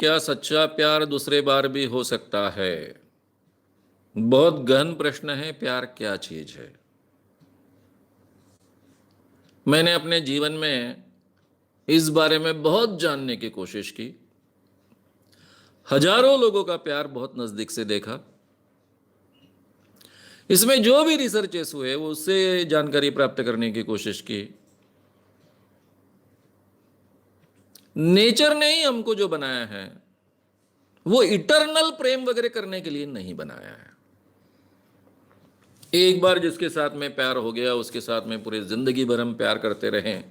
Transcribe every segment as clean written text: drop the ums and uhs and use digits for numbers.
क्या सच्चा प्यार दूसरे बार भी हो सकता है? बहुत गहन प्रश्न है। प्यार क्या चीज है? मैंने अपने जीवन में इस बारे में बहुत जानने की कोशिश की। हजारों लोगों का प्यार बहुत नजदीक से देखा। इसमें जो भी रिसर्चेस हुए वो उससे जानकारी प्राप्त करने की कोशिश की। नेचर ने ही हमको जो बनाया है वो इटरनल प्रेम वगैरह करने के लिए नहीं बनाया है। एक बार जिसके साथ में प्यार हो गया उसके साथ में पूरी जिंदगी भर हम प्यार करते रहें,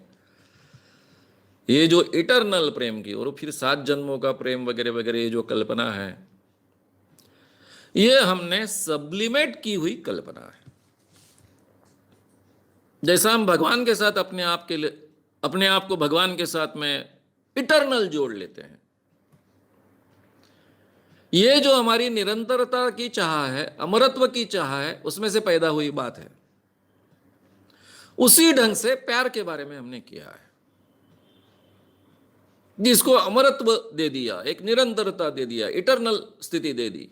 ये जो इटरनल प्रेम की और फिर 7 जन्मों का प्रेम वगैरह वगैरह ये जो कल्पना है, ये हमने सब्लिमेट की हुई कल्पना है। जैसा हम भगवान के साथ अपने आप को भगवान के साथ में इटरनल जोड़ लेते हैं, ये जो हमारी निरंतरता की चाह है, अमरत्व की चाह है, उसमें से पैदा हुई बात है। उसी ढंग से प्यार के बारे में हमने किया है, जिसको अमरत्व दे दिया, एक निरंतरता दे दिया, इटरनल स्थिति दे दी।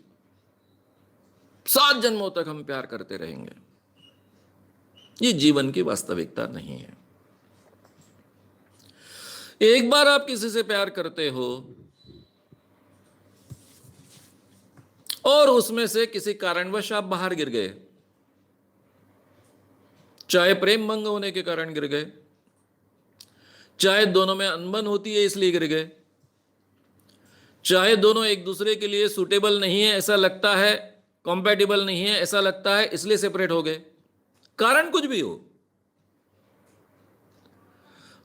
7 जन्मों तक हम प्यार करते रहेंगे। ये जीवन की वास्तविकता नहीं है। एक बार आप किसी से प्यार करते हो और उसमें से किसी कारणवश आप बाहर गिर गए, चाहे प्रेम भंग होने के कारण गिर गए, चाहे दोनों में अनबन होती है इसलिए गिर गए, चाहे दोनों एक दूसरे के लिए सूटेबल नहीं है ऐसा लगता है, कॉम्पैटिबल नहीं है ऐसा लगता है इसलिए सेपरेट हो गए, कारण कुछ भी हो,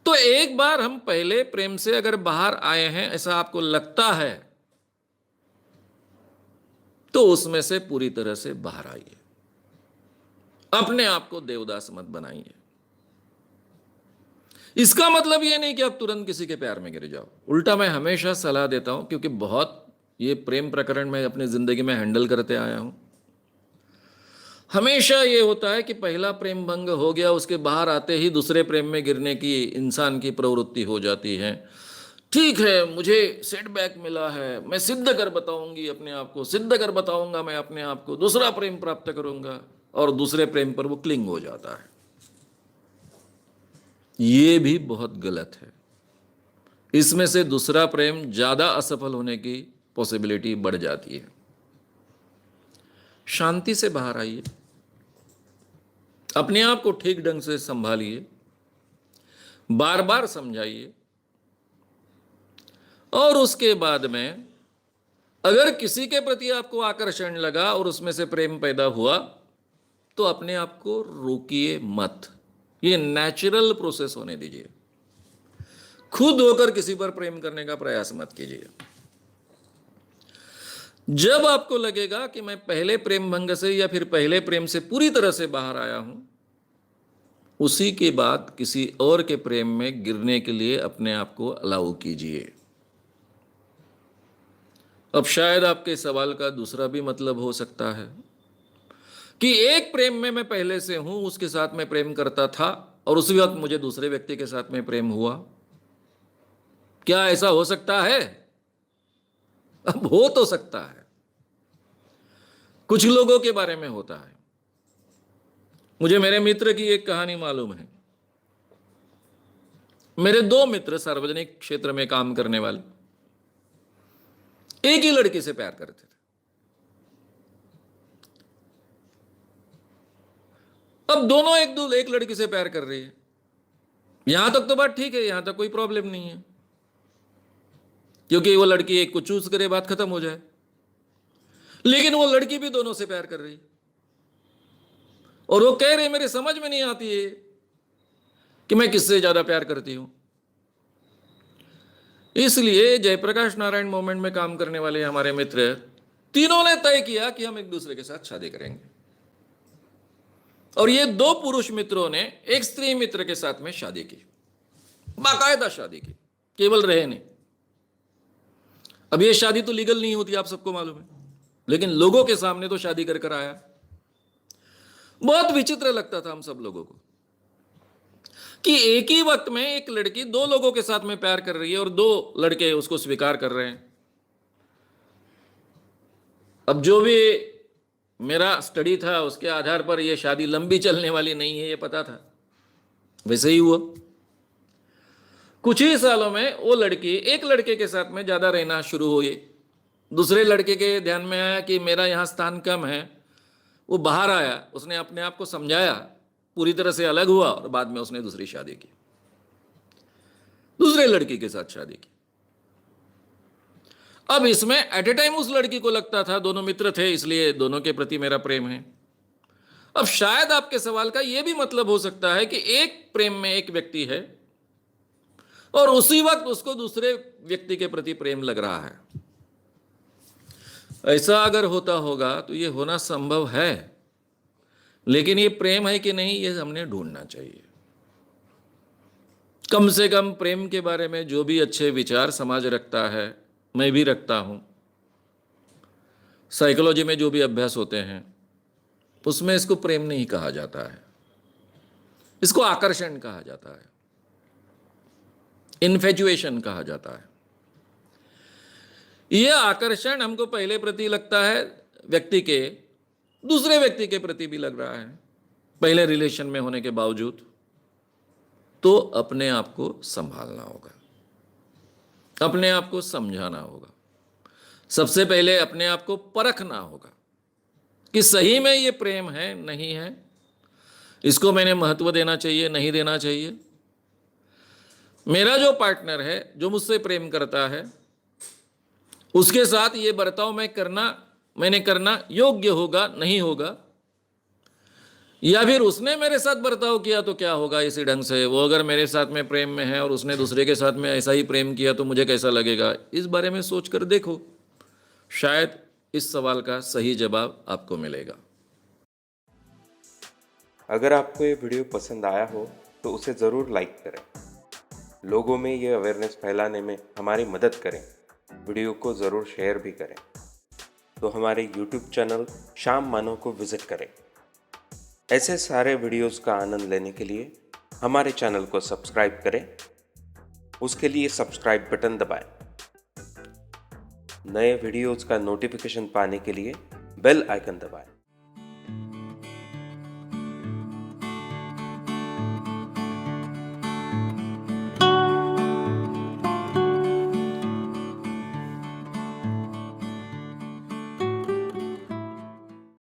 तो एक बार हम पहले प्रेम से अगर बाहर आए हैं ऐसा आपको लगता है तो उसमें से पूरी तरह से बाहर आइए। अपने आप को देवदास मत बनाइए। इसका मतलब यह नहीं कि आप तुरंत किसी के प्यार में गिर जाओ। उल्टा मैं हमेशा सलाह देता हूं, क्योंकि बहुत ये प्रेम प्रकरण मैं अपनी जिंदगी में हैंडल करते आया हूं। हमेशा ये होता है कि पहला प्रेम भंग हो गया, उसके बाहर आते ही दूसरे प्रेम में गिरने की इंसान की प्रवृत्ति हो जाती है। ठीक है, मुझे सेटबैक मिला है, मैं सिद्ध कर बताऊंगी अपने आप को, सिद्ध कर बताऊंगा मैं अपने आप को, दूसरा प्रेम प्राप्त करूंगा, और दूसरे प्रेम पर वो क्लिंग हो जाता है। ये भी बहुत गलत है। इसमें से दूसरा प्रेम ज्यादा असफल होने की पॉसिबिलिटी बढ़ जाती है। शांति से बाहर आइए, अपने आप को ठीक ढंग से संभालिए, बार बार समझाइए, और उसके बाद में अगर किसी के प्रति आपको आकर्षण लगा और उसमें से प्रेम पैदा हुआ तो अपने आप को रोकिए मत। ये नेचुरल प्रोसेस होने दीजिए। खुद होकर किसी पर प्रेम करने का प्रयास मत कीजिए। जब आपको लगेगा कि मैं पहले प्रेम भंग से या फिर पहले प्रेम से पूरी तरह से बाहर आया हूं, उसी के बाद किसी और के प्रेम में गिरने के लिए अपने आप को अलाउ कीजिए। अब शायद आपके सवाल का दूसरा भी मतलब हो सकता है कि एक प्रेम में मैं पहले से हूं, उसके साथ में प्रेम करता था और उसी वक्त मुझे दूसरे व्यक्ति के साथ में प्रेम हुआ। क्या ऐसा हो सकता है? अब हो तो सकता है। कुछ लोगों के बारे में होता है। मुझे मेरे मित्र की एक कहानी मालूम है। मेरे 2 मित्र सार्वजनिक क्षेत्र में काम करने वाले एक ही लड़की से प्यार करते थे। अब दोनों एक लड़की से प्यार कर रही है। यहां तक तो बात ठीक है, यहां तक कोई प्रॉब्लम नहीं है, क्योंकि वो लड़की एक को चूज करे, बात खत्म हो जाए। लेकिन वो लड़की भी दोनों से प्यार कर रही और वो कह रहे मेरे समझ में नहीं आती है कि मैं किससे ज्यादा प्यार करती हूं। इसलिए जयप्रकाश नारायण मूवमेंट में काम करने वाले हमारे मित्र तीनों ने तय किया कि हम एक दूसरे के साथ शादी करेंगे। और ये 2 पुरुष मित्रों ने एक स्त्री मित्र के साथ में शादी की, बाकायदा शादी की, केवल रहे नहीं। अब ये शादी तो लीगल नहीं होती, आप सबको मालूम है, लेकिन लोगों के सामने तो शादी कर आया। बहुत विचित्र लगता था हम सब लोगों को कि एक ही वक्त में एक लड़की 2 लोगों के साथ में प्यार कर रही है और 2 लड़के उसको स्वीकार कर रहे हैं। अब जो भी मेरा स्टडी था उसके आधार पर यह शादी लंबी चलने वाली नहीं है, ये पता था। वैसे ही हुआ। कुछ ही सालों में वो लड़की एक लड़के के साथ में ज्यादा रहना शुरू हुई। दूसरे लड़के के ध्यान में आया कि मेरा यहाँ स्थान कम है। वो बाहर आया, उसने अपने आप को समझाया, पूरी तरह से अलग हुआ और बाद में उसने दूसरी शादी की, दूसरे लड़की के साथ शादी की। अब इसमें एट ए टाइम उस लड़की को लगता था, दोनों मित्र थे इसलिए दोनों के प्रति मेरा प्रेम है। अब शायद आपके सवाल का यह भी मतलब हो सकता है कि एक प्रेम में एक व्यक्ति है और उसी वक्त उसको दूसरे व्यक्ति के प्रति प्रेम लग रहा है। ऐसा अगर होता होगा तो यह होना संभव है, लेकिन ये प्रेम है कि नहीं ये हमने ढूंढना चाहिए। कम से कम प्रेम के बारे में जो भी अच्छे विचार समाज रखता है, मैं भी रखता हूं, साइकोलॉजी में जो भी अभ्यास होते हैं उसमें इसको प्रेम नहीं कहा जाता है, इसको आकर्षण कहा जाता है, इन्फेचुएशन कहा जाता है। यह आकर्षण हमको पहले प्रति लगता है व्यक्ति के, दूसरे व्यक्ति के प्रति भी लग रहा है पहले रिलेशन में होने के बावजूद। तो अपने आप को संभालना होगा, अपने आप को समझाना होगा। सबसे पहले अपने आप को परखना होगा कि सही में ये प्रेम है नहीं है, इसको मैंने महत्व देना चाहिए नहीं देना चाहिए। मेरा जो पार्टनर है, जो मुझसे प्रेम करता है, उसके साथ ये बर्ताव मैंने करना योग्य होगा नहीं होगा, या फिर उसने मेरे साथ बर्ताव किया तो क्या होगा इसी ढंग से। वो अगर मेरे साथ में प्रेम में है और उसने दूसरे के साथ में ऐसा ही प्रेम किया तो मुझे कैसा लगेगा। इस बारे में सोचकर देखो, शायद इस सवाल का सही जवाब आपको मिलेगा। अगर आपको ये वीडियो पसंद आया हो तो उसे ज़रूर लाइक करें, लोगों में ये अवेयरनेस फैलाने में हमारी मदद करें। वीडियो को ज़रूर शेयर भी करें। तो हमारे YouTube चैनल श्याम मानव को विज़िट करें। ऐसे सारे वीडियोस का आनंद लेने के लिए हमारे चैनल को सब्सक्राइब करें। उसके लिए सब्सक्राइब बटन दबाएं। नए वीडियोस का नोटिफिकेशन पाने के लिए बेल आइकन दबाएं।